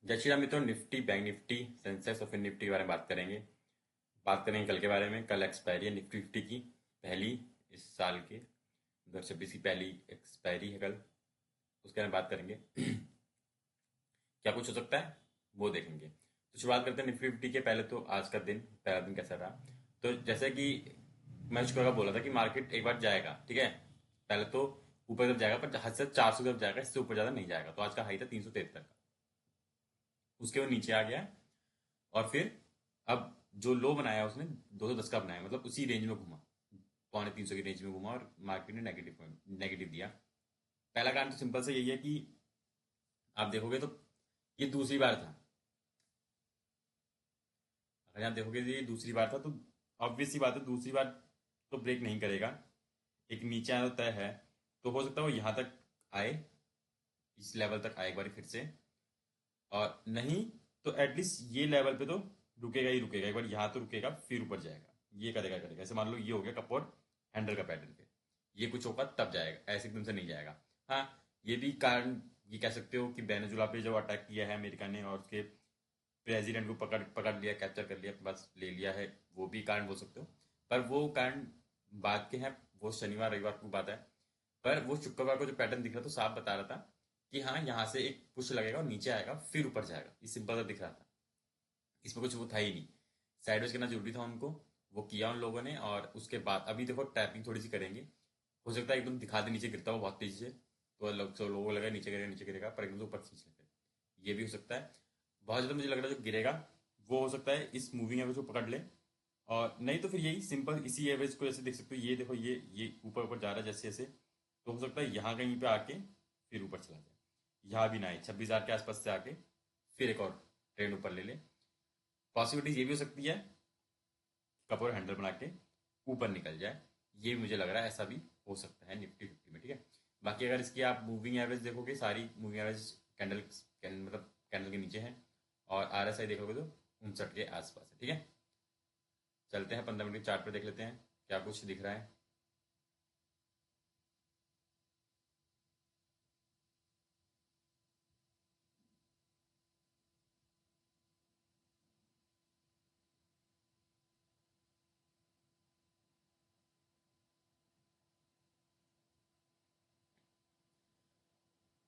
जय श्री राम मित्रों। Nifty, bank Nifty, Sensex और फिर निफ्टी के बारे में बात करेंगे कल के बारे में। कल एक्सपायरी है निफ्टी फिफ्टी की, पहली इस साल के 2026 की पहली एक्सपायरी है कल। उसके बारे में बात करेंगे। क्या कुछ हो सकता है वो देखेंगे। तो शुरुआत करते हैं निफ्टी फिफ्टी के। पहले तो आज का पहला दिन कैसा रहा। तो जैसे कि मैं शुक्र का बोला था कि मार्केट एक बार जाएगा, ठीक है। पहले तो ऊपर तरफ जाएगा, पर हद से 400 तरफ जाएगा, इससे ऊपर ज्यादा नहीं जाएगा। तो आज का हाई था 373 का, उसके बाद नीचे आ गया। और फिर अब जो लो बनाया उसने 210 का बनाया, मतलब उसी रेंज में घुमा, 250 की रेंज में घुमा और मार्केट ने नेगेटिव दिया। पहला कारण तो सिंपल से यही है कि आप देखोगे तो ये दूसरी बार था। अगर आप देखोगे तो ये दूसरी बार था, तो ऑब्वियस सी बात है दूसरी बार तो ब्रेक नहीं करेगा। एक नीचे आना तो तय है। तो हो सकता है वो यहां तक आए, इस लेवल तक आए एक बार फिर से। और नहीं तो एटलीस्ट ये लेवल पे तो रुकेगा ही रुकेगा। एक बार यहाँ तो रुकेगा, फिर ऊपर जाएगा। ये करेगा करेगा ऐसे मान लो ये हो गया कप और हैंडल का पैटर्न पे। ये कुछ होगा तब जाएगा, ऐसे एकदम से नहीं जाएगा। हाँ, ये भी कारण ये कह सकते हो कि वेनेजुला पे जो अटैक किया है अमेरिका ने और उसके प्रेसिडेंट को पकड़ पकड़ लिया, कैप्चर कर लिया, अपने पास ले लिया है, वो भी कारण बोल सकते हो। पर वो कारण बात के हैं, वो शनिवार रविवार की बात है। पर वो शुक्रवार को जो पैटर्न दिख रहा था तो साफ बता रहा था कि हाँ, यहाँ से एक पुश लगेगा और नीचे आएगा फिर ऊपर जाएगा। ये सिंपल सा दिख रहा था, इसमें कुछ वो था ही नहीं। साइडवेज करना जरूरी था उनको, वो किया उन लोगों ने। और उसके बाद अभी देखो टैपिंग थोड़ी सी करेंगे। हो सकता है एकदम दिखा दे नीचे गिरता हुआ बहुत तेजी से, तो लोगों को लगा नीचे गिरेगा, पर एकदम से ऊपर खींच ले फिर। ये भी हो सकता है। बहुत ज़्यादा मुझे लग रहा है जो गिरेगा वो हो सकता है इस मूविंग एवरेज को पकड़ ले। और नहीं तो फिर यही सिंपल इसी एवरेज को जैसे देख सकते हो, ये देखो ये ऊपर ऊपर जा रहा है जैसे जैसे। तो हो सकता है यहाँ कहीं पे आके फिर ऊपर चला जाए। यहाँ भी ना आए, 26,000 के आसपास से आके फिर एक और ट्रेंड ऊपर ले ले। पॉसिबिलिटीज ये भी हो सकती है कप और हैंडल बना के ऊपर निकल जाए। ये भी मुझे लग रहा है ऐसा भी हो सकता है निफ्टी फिफ्टी में, ठीक है। बाकी अगर इसकी आप मूविंग एवरेज देखोगे, सारी मूविंग एवरेज मतलब कैंडल के नीचे है। और आरएसआई देखोगे तो 59 के आसपास है, ठीक है। चलते हैं 15 मिनट के चार्ट पर, देख लेते हैं क्या कुछ दिख रहा है।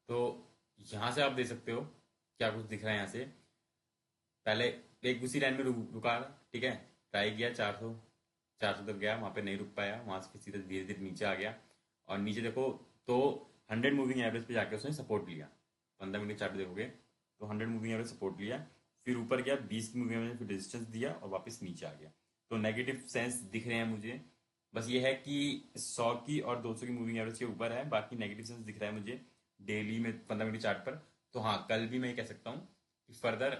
तो यहाँ से आप देख सकते हो क्या कुछ दिख रहा है यहाँ से। पहले एक उसी लाइन में रुका, ठीक है। ट्राई किया 400 तक गया, वहां पे नहीं रुक पाया, वहां से सीधे धीरे धीरे नीचे आ गया। और नीचे देखो तो 100 मूविंग एवरेज पे जाके उसने सपोर्ट लिया। 15 मिनट चार्ट देखोगे तो 100 मूविंग एवरेज सपोर्ट लिया, फिर ऊपर गया 20 की मूविंग एवरेज, फिर रेजिस्टेंस दिया और वापस नीचे आ गया। तो नेगेटिव सेंस दिख रहे हैं मुझे। बस ये है कि 100 की और 200 की मूविंग एवरेज के ऊपर है, बाकी नेगेटिव सेंस दिख रहा है मुझे डेली में 15 मिनट चार्ट पर। तो हाँ, कल भी मैं ये कह सकता हूँ कि फर्दर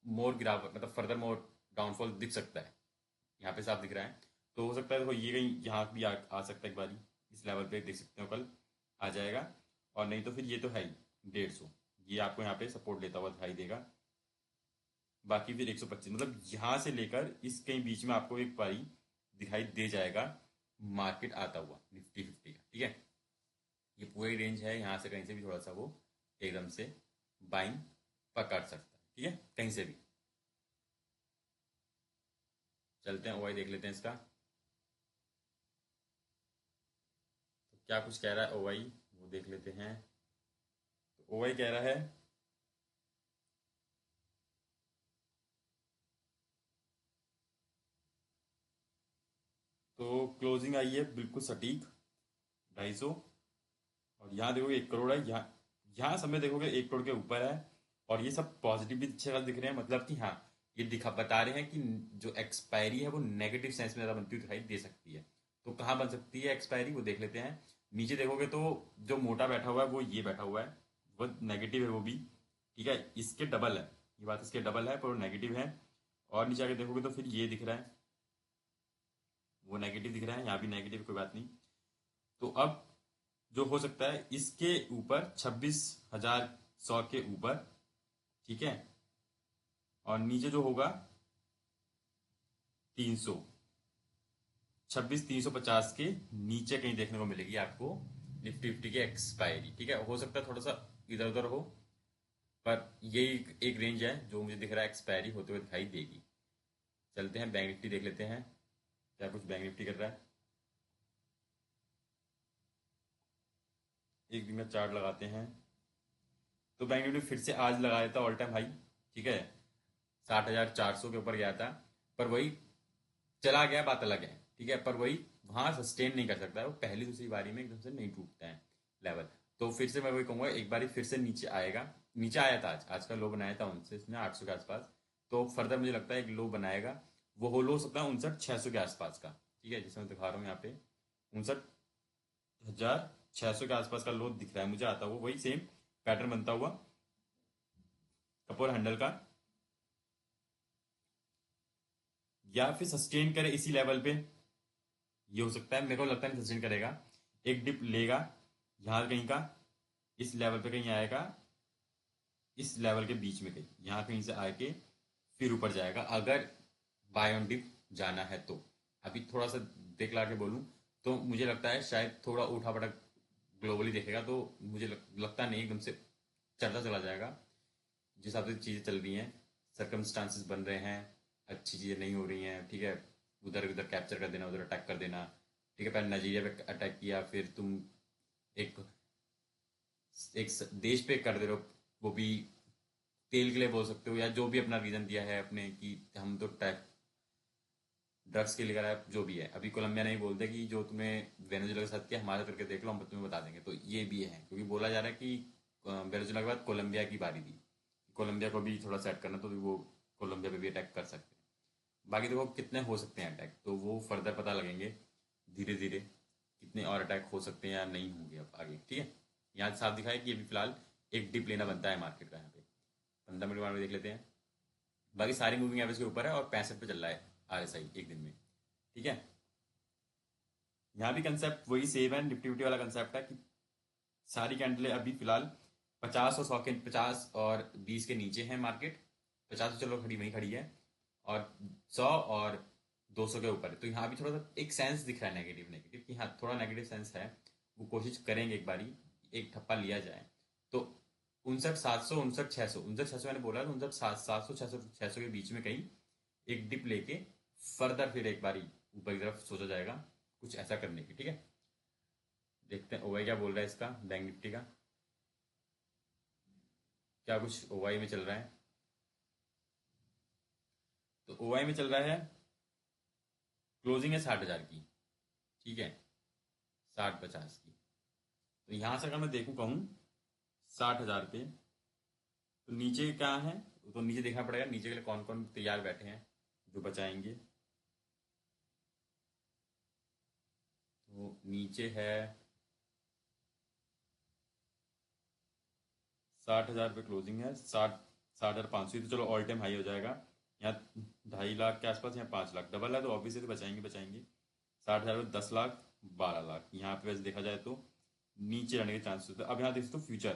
मोर गिरावट, मतलब फर्दर मोर डाउनफॉल दिख सकता है। यहाँ पे साफ दिख रहा है। तो हो सकता है देखो ये कहीं यहाँ भी आ सकता है एक बारी। इस लेवल पे देख सकते हो कल आ जाएगा। और नहीं तो फिर ये तो है ही 150, ये आपको यहाँ पे सपोर्ट लेता हुआ दिखाई देगा। बाकी फिर 125, मतलब यहाँ से लेकर इस कहीं बीच में आपको एक बारी दिखाई दे जाएगा मार्केट आता हुआ निफ्टी फिफ्टी का, ठीक है। ये पूरी रेंज है, यहाँ से कहीं से भी थोड़ा सा वो एकदम से बाइंग पकड़ सकता है, ठीक है, कहीं से भी। चलते हैं ओवाई देख लेते हैं इसका। तो क्या कुछ कह रहा है ओवाई वो देख लेते हैं। तो ओवाई कह रहा है तो क्लोजिंग आई है बिल्कुल सटीक 250। और यहाँ देखोगे 1 करोड़ है, यहाँ यहाँ समय देखोगे 1 करोड़ के ऊपर है। और ये सब पॉजिटिव भी अच्छे खासे दिख रहे हैं, मतलब कि हाँ, ये दिखा बता रहे हैं कि जो एक्सपायरी है वो नेगेटिव सेंस में ज़्यादा बनती हुई दिखाई दे सकती है। तो कहाँ बन सकती है एक्सपायरी वो देख लेते हैं। नीचे देखोगे तो जो मोटा बैठा हुआ है वो ये बैठा हुआ है, वो नेगेटिव है वो भी, ठीक है। इसके डबल है, ये बात इसके डबल है पर वो नेगेटिव है। और नीचे आके देखोगे तो फिर ये दिख रहा है, वो नेगेटिव दिख रहा है, यहाँ भी नेगेटिव, कोई बात नहीं। तो अब जो हो सकता है इसके ऊपर 26,100 के ऊपर, ठीक है। और नीचे जो होगा 300, 26,350 के नीचे कहीं देखने को मिलेगी आपको निफ्टी फिफ्टी की एक्सपायरी, ठीक है। हो सकता है थोड़ा सा इधर उधर हो, पर ये एक रेंज है जो मुझे दिख रहा है एक्सपायरी होते हुए दिखाई देगी। चलते हैं बैंक निफ्टी देख लेते हैं क्या कुछ बैंक निफ्टी कर रहा है। एक दिन का चार्ट लगाते हैं। तो बैंक निफ्टी फिर से आज लगाया था ऑल टाइम हाई, ठीक है, 60,400 के ऊपर गया था। पर वही चला गया, बात अलग है, ठीक है, पर वही वहां सस्टेन नहीं कर सकता है, वो पहली दूसरी बारी में एकदम से नहीं टूटता है लेवल। तो फिर से मैं वही कहूंगा, एक बारी फिर से नीचे आएगा। नीचे आया था, आज का लो बनाया था उनसे इसने 800 के आसपास। तो फर्दर मुझे लगता है एक लो बनाएगा। वो हो लो सकता है 59,600 के आसपास का, ठीक है, जिसे मैं दिखा रहा हूँ यहाँ पे। 59,600 के आसपास का लो दिख रहा है मुझे, आता हुआ वही सेम पैटर्न बनता हुआ कप और हैंडल का, या फिर सस्टेन करे इसी लेवल पे। ये हो सकता है, मेरे को लगता है नहीं सस्टेन करेगा। एक डिप लेगा यहाँ कहीं का, इस लेवल पे कहीं आएगा, इस लेवल के बीच में कहीं यहाँ कहीं से आके फिर ऊपर जाएगा, अगर बाय ऑन डिप जाना है तो। अभी थोड़ा सा देख ला के बोलूँ तो मुझे लगता है शायद थोड़ा उठा पटक ग्लोबली देखेगा तो मुझे लगता नहीं एकदम से चढ़ता चला जाएगा। जिस हिसाब से चीज़ें चल रही हैं, सर्कमस्टांसिस बन रहे हैं, अच्छी चीज़ें नहीं हो रही हैं, ठीक है, उधर उधर कैप्चर कर देना, उधर अटैक कर देना, ठीक है, पहले नाइजीरिया पे अटैक किया, फिर तुम एक एक देश पे कर दे रहे हो, वो भी तेल के लिए बोल सकते हो, या जो भी अपना रीजन दिया है अपने कि हम तो टैक्स ड्रग्स के लिए करा है, जो भी है। अभी कोलंबिया नहीं बोलते कि जो तुमने वेनेजुएला के साथ किया हमारे करके देख लो, हम तुम्हें बता देंगे। तो ये भी है, क्योंकि बोला जा रहा है कि वेनेजुएला के बाद कोलंबिया की बारी थी, कोलंबिया को भी थोड़ा सेट करना, तो वो कोलंबिया पे भी अटैक कर सकते हैं। बाकी देखो कितने हो सकते हैं अटैक, तो वो फर्दर पता लगेंगे धीरे धीरे, कितने और अटैक हो सकते हैं या नहीं होंगे अब आगे, ठीक है। यहाँ साफ दिखा है कि अभी फिलहाल एक डिप लेना बनता है मार्केट का यहाँ पे। 15 मिनट में देख लेते हैं। बाकी सारी मूविंग एवरेज के ऊपर है और 65 पे चल रहा है RSI एक दिन में, ठीक है। यहाँ भी कंसेप्ट वही सेम है, निफ्टी विफ्टी वाला कंसेप्ट है कि सारी कैंडलें अभी फिलहाल 50 और 100 के, 50 और 20 के नीचे है मार्केट। 50 तो चलो खड़ी वहीं खड़ी है, और 100 और 200 के ऊपर है। तो यहाँ भी थोड़ा सा एक सेंस दिख रहा है नेगेटिव नेगेटिव, कि हाँ थोड़ा नेगेटिव सेंस है। वो कोशिश करेंगे एक बारी एक ठप्पा लिया जाए तो 59,700, 59,600, 59,600 मैंने बोला, तो 59,700, 600 के बीच में कहीं एक डिप लेके फर्दर फिर एक बारी ऊपर की तरफ सोचा जाएगा कुछ ऐसा करने की, ठीक है। देखते हैं ओवाई क्या बोल रहा है इसका, बैंक निफ्टी का क्या कुछ ओवाई में चल रहा है। तो ओवाई में चल रहा है, क्लोजिंग है 60,000 की, ठीक है, 60-50 की। तो यहाँ से अगर मैं देखूँ कहूँ 60,000 पे, तो नीचे क्या है, तो नीचे देखना पड़ेगा नीचे के लिए कौन कौन तैयार बैठे हैं जो बचाएंगे। तो नीचे है 60,000 पे क्लोजिंग है, 60,500, तो चलो ऑल टाइम हाई हो जाएगा। यहाँ 2.5 लाख के आसपास, यहाँ 5 लाख, डबल है तो ऑब्वियसली तो बचाएंगे बचाएंगे। 60,000 पे 10 लाख, 12 लाख यहाँ पे वैसे देखा जाए तो नीचे रहने के चांसेस होते हैं। अब यहाँ देख सकते हो फ्यूचर,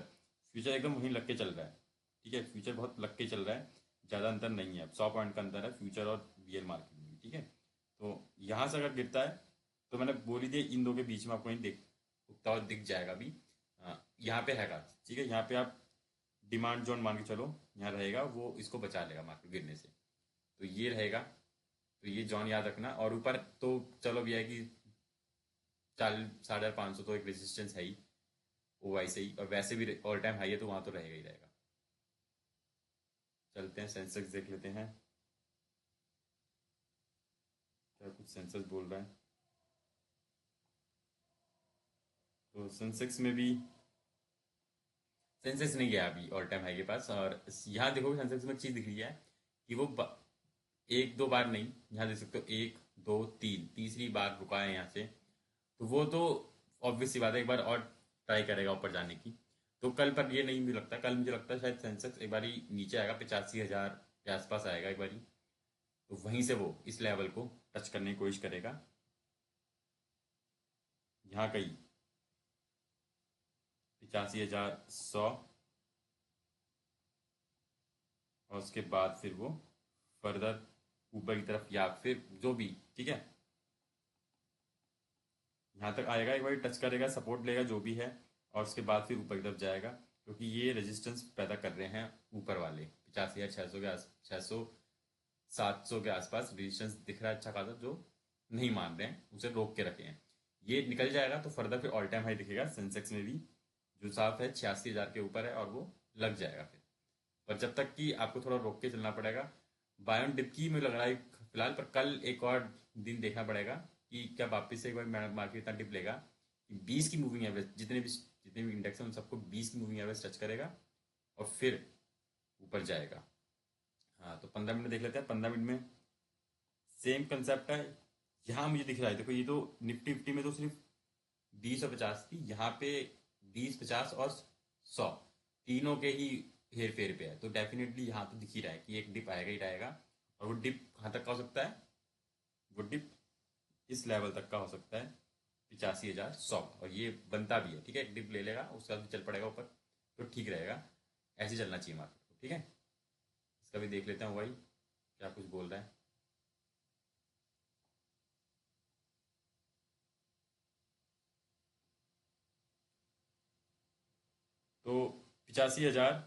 फ्यूचर एकदम वहीं लग के चल रहा है, ठीक है, फ्यूचर बहुत लग के चल रहा है, ज़्यादा अंतर नहीं है, 100 पॉइंट का अंतर है फ्यूचर और रियल मार्केट में भी, ठीक है। तो यहाँ से अगर गिरता है तो मैंने बोली थी इन दो के बीच में आपको कहीं दिख उगता हुआ दिख जाएगा अभी। यहाँ पे हैगा, ठीक है, यहाँ पे आप डिमांड जोन मान के चलो, यहाँ रहेगा, वो इसको बचा लेगा मार्केट गिरने से। तो ये रहेगा, तो ये जॉन याद रखना। और ऊपर तो चलो भी है कि 4,500 तो एक रेजिस्टेंस है ही OI से ही, और वैसे भी ऑल टाइम हाई है तो वहाँ तो रहेगा ही रहेगा। चलते हैं सेंसेक्स देख लेते हैं क्या कुछ सेंसेक्स बोल रहा है। तो सेंसेक्स में भी सेंसेक्स नहीं गया अभी ऑल टाइम हाई के पास। और यहाँ देखो सेंसेक्स में एक चीज़ दिख रही है कि वो एक दो बार नहीं, यहाँ देख सकते हो एक दो तीन, तीसरी बार रुका है यहाँ से। तो वो तो ऑब्वियस सी बात है एक बार और ट्राई करेगा ऊपर जाने की। तो कल पर ये नहीं मुझे लगता, कल मुझे लगता है शायद सेंसेक्स एक बारी नीचे आएगा, 85,000 के आसपास आएगा एक बारी। तो वहीं से वो इस लेवल को टच करने की कोशिश करेगा, यहाँ कहीं 85,100, और उसके बाद फिर वो फर्दर ऊपर की तरफ या फिर जो भी, ठीक है, यहाँ तक आएगा, एक बार टच करेगा, सपोर्ट लेगा जो भी है, और उसके बाद फिर ऊपर की तरफ जाएगा। क्योंकि ये रेजिस्टेंस पैदा कर रहे हैं ऊपर वाले 85,600 के आस 600 700 के आसपास रेजिस्टेंस दिख रहा है अच्छा खासा, जो नहीं मान रहे हैं, उसे रोक के रखे हैं। ये निकल जाएगा तो फर्दर फिर ऑल टाइम हाई दिखेगा सेंसेक्स में भी, जो साफ है 86,000 के ऊपर है, और वो लग जाएगा फिर। पर जब तक कि आपको थोड़ा रोक के चलना पड़ेगा। बायोन डिप की मुझे लग रहा है फिलहाल, पर कल एक और दिन देखना पड़ेगा कि क्या वापस से एक बार मार्केट इतना डिप लेगा कि 20 की मूविंग एवरेज, जितने भी इंडेक्स हैं उन सबको 20 की मूविंग एवरेज टच करेगा और फिर ऊपर जाएगा। हाँ, तो 15 मिनट देख लेते हैं। 15 मिनट में सेम कंसेप्ट है। यहाँ मुझे दिख रहा है, देखो ये तो निफ्टी फिफ्टी में तो सिर्फ 20 और 50 थी, यहाँ पे 20, 50 और 100 तीनों के ही हेर फेर पे है। तो डेफिनेटली यहाँ तो दिख ही रहा है कि एक डिप आएगा ही आएगा। और वो डिप कहाँ तक का हो सकता है? वो डिप इस लेवल तक का हो सकता है, 85,100। और ये बनता भी है, ठीक है। एक डिप ले लेगा, उसके बाद चल पड़ेगा ऊपर, तो ठीक रहेगा। ऐसे चलना चाहिए मार्केट को, ठीक है। इसका भी देख लेते हैं भाई क्या कुछ बोल रहा है। तो 85,000,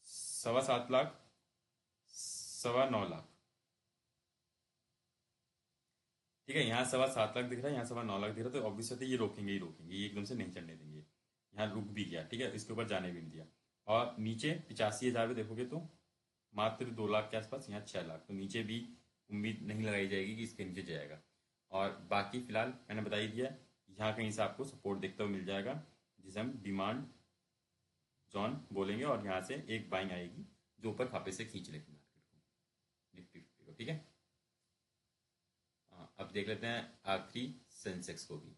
7.25 लाख, 9.25 लाख, ठीक है। यहाँ 7.25 लाख दिख रहा है, यहाँ 9.25 लाख दिख रहा है, तो ऑब्वियसली ये रोकेंगे ही रोकेंगे, ये एकदम से नहीं चढ़ने देंगे। यहाँ रुक भी गया, ठीक है, इसके ऊपर जाने भी नहीं दिया। और नीचे 85,000 पे देखोगे तो मात्र 2 लाख के आसपास, यहाँ 6 लाख, तो नीचे भी उम्मीद नहीं लगाई जाएगी कि इसके नीचे जाएगा। और बाकी फिलहाल मैंने बता ही दिया, यहाँ कहीं से आपको सपोर्ट देखते हुए मिल जाएगा, जिसे हम डिमांड जोन बोलेंगे, और यहाँ से एक बाइंग आएगी जो ऊपर वापस से खींच लेगी मार्केट को, निफ्टी फिफ्टी को, ठीक है। हाँ, अब देख लेते हैं आखिरी सेंसेक्स को भी।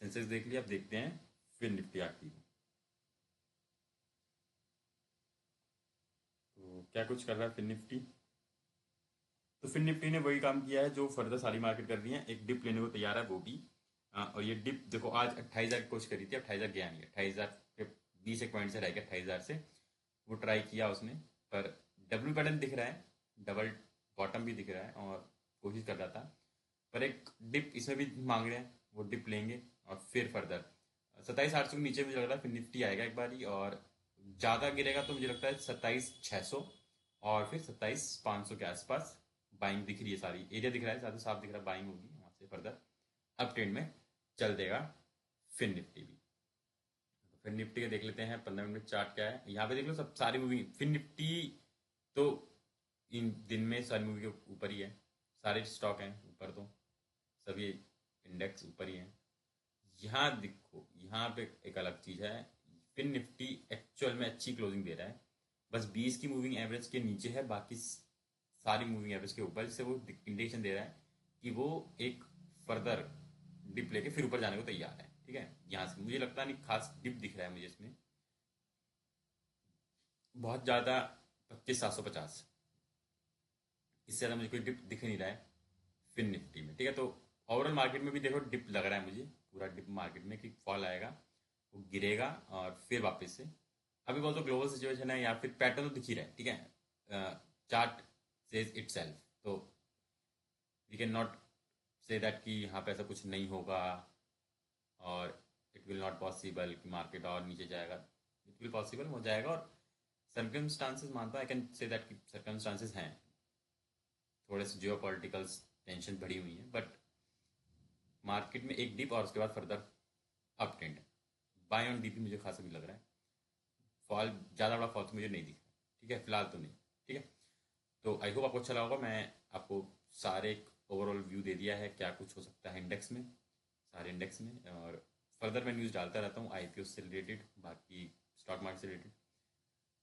सेंसेक्स देख लिया, अब देखते हैं फिर निफ्टी आखिरी को। तो क्या कुछ कर रहा है फिर निफ्टी? तो फिर निफ्टी ने वही काम किया है जो फर्दर सारी मार्केट कर रही है, एक डिप लेने को तैयार है वो भी। और ये डिप देखो आज 28,000 की कोशिश करी थी, 28,000 गया नहीं, 28,000 के 20 एक पॉइंट से रह गया 28,000 से। वो ट्राई किया उसने, पर डब्ल्यू पैटर्न दिख रहा है, डबल बॉटम भी दिख रहा है, और कोशिश कर रहा था। पर एक डिप इसमें भी मांग रहे हैं, वो डिप लेंगे और फिर फर्दर 27,800 के नीचे मुझे लग रहा है फिर निफ्टी आएगा एक बारी, और ज़्यादा गिरेगा तो मुझे लगता है 27,600 और फिर 27,500 के आसपास बाइंग दिख रही है। सारी एरिया दिख रहा है, ज़्यादा साफ दिख रहा है, बाइंग होगी वहाँ से फर्दर अप ट्रेंड में चल देगा फिर निफ्टी भी। तो फिर निफ्टी के देख लेते हैं 15 मिनट चार्ट क्या है। यहाँ पे देख लो सब सारी मूवी फिर निफ्टी तो इन दिन में सारी मूवी के ऊपर ही है, सारे स्टॉक हैं ऊपर, तो सभी इंडेक्स ऊपर ही हैं। यहाँ देखो, यहाँ पे एक अलग चीज़ है, फिर निफ्टी एक्चुअल में अच्छी क्लोजिंग दे रहा है, बस 20 की मूविंग एवरेज के नीचे है, बाकी सारी मूविंग एवरेज के ऊपर, जिससे वो इंडिकेशन दे रहा है कि वो एक फर्दर डिप लेके फिर ऊपर जाने को तैयार है, ठीक है। यहाँ से मुझे लगता नहीं खास डिप दिख रहा है मुझे इसमें, बहुत ज़्यादा 25,750, इससे ज़्यादा मुझे कोई डिप दिख नहीं रहा है फिन निफ्टी में, ठीक है। तो ओवरऑल मार्केट में भी देखो डिप लग रहा है मुझे, पूरा डिप मार्केट में कि फॉल आएगा, वो गिरेगा और फिर वापस से। अभी बहुत तो ग्लोबल सिचुएशन है, या फिर पैटर्न तो दिख ही रहा है, ठीक है। चार्ट सेज इट सेल्फ, तो we can not say that कि यहाँ पे ऐसा कुछ नहीं होगा और इट विल नॉट पॉसिबल कि मार्केट और नीचे जाएगा। इट विल पॉसिबल हो जाएगा, और सर्कमस्टांसेस मानता हूँ, आई कैन से दैट कि सर्कमस्टांसेस हैं, थोड़े से जियो पॉलिटिकल्स टेंशन बढ़ी हुई है, बट मार्केट में एक डिप और उसके बाद further up trend. Buy on DP मुझे खासा भी लग रहा है, फॉल ज़्यादा बड़ा फॉल तो मुझे नहीं दिख रहा, ठीक है, फिलहाल तो नहीं, ठीक है। तो आई होप आपको अच्छा लगा होगा, मैं आपको सारे ओवरऑल व्यू दे दिया है क्या कुछ हो सकता है इंडेक्स में, सारे इंडेक्स में। और फर्दर मैं न्यूज़ डालता रहता हूँ आईपीओ से रिलेटेड, बाकी स्टॉक मार्केट से रिलेटेड।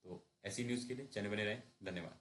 तो ऐसी न्यूज़ के लिए चैनल बने रहें, धन्यवाद।